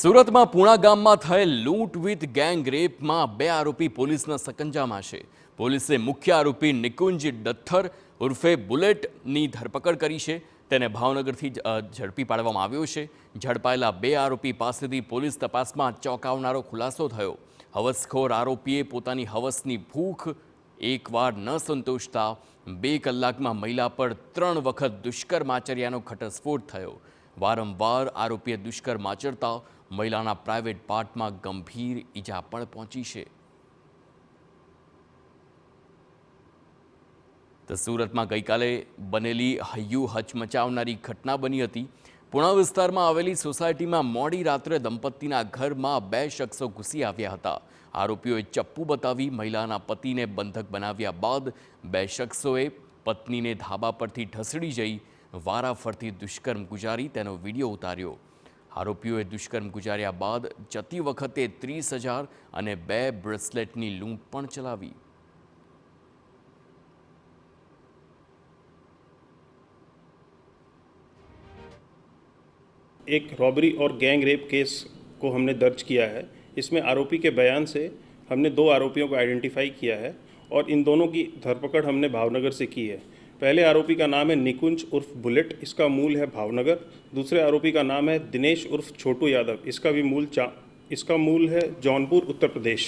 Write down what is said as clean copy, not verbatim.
સુરતમાં પૂણા ગામમાં થયેલ લૂંટ વિથ ગેંગ રેપમાં 2 આરોપી પોલીસના સકંજામાં છે. પોલીસે મુખ્ય આરોપી નિકુંજ ડથ્થર ઉર્ફે બુલેટની ધરપકડ કરી છે. તેને ભાવનગરથી ઝડપી પાડવામાં આવ્યો છે. ઝડપાયેલા 2 આરોપી પાસેથી પોલીસ તપાસમાં ચોંકાવનારો ખુલાસો થયો. હવસખોર આરોપીએ પોતાની હવસની ભૂખ એકવાર ન સંતોષતા 2 કલાકમાં મહિલા પર 3 વખત દુષ્કર્મ આચર્યાનો ઘટસ્ફોટ થયો. વારંવાર આરોપીએ દુષ્કર્મ આચરતા મહિલાના પ્રાઇવેટ પાર્ટમાં ગંભીર ઈજા પણ પહોંચી છે. તો સુરતમાં ગઈકાલે બનેલી હૈયું હચમચાવનારી ઘટના બની હતી. પૂણા વિસ્તારમાં આવેલી સોસાયટીમાં મોડી રાત્રે દંપતીના ઘરમાં 2 શખ્સો ઘૂસી આવ્યા હતા. આરોપીઓએ ચપ્પુ બતાવી મહિલાના પતિને બંધક બનાવ્યા બાદ 2 શખ્સોએ પત્નીને ધાબા પરથી ઢસડી જઈ વારાફરતી દુષ્કર્મ ગુજારી તેનો વિડીયો ઉતાર્યો. આરોપીઓએ દુષ્કર્મ ગુજાર્યા બાદ જતી વખતે 30,000 અને 2 બ્રેસલેટની લૂંટ પણ ચલાવી. एक रॉबरी और गैंग रेप केस को हमने दर्ज किया है. इसमें आरोपी के बयान से हमने 2 आरोपियों को आइडेंटिफाई किया है और इन दोनों की धरपकड़ हमने भावनगर से की है. पहले आरोपी का नाम है निकुंज उर्फ बुलेट, इसका मूल है भावनगर. दूसरे आरोपी का नाम है दिनेश उर्फ छोटू यादव, इसका मूल है जौनपुर उत्तर प्रदेश.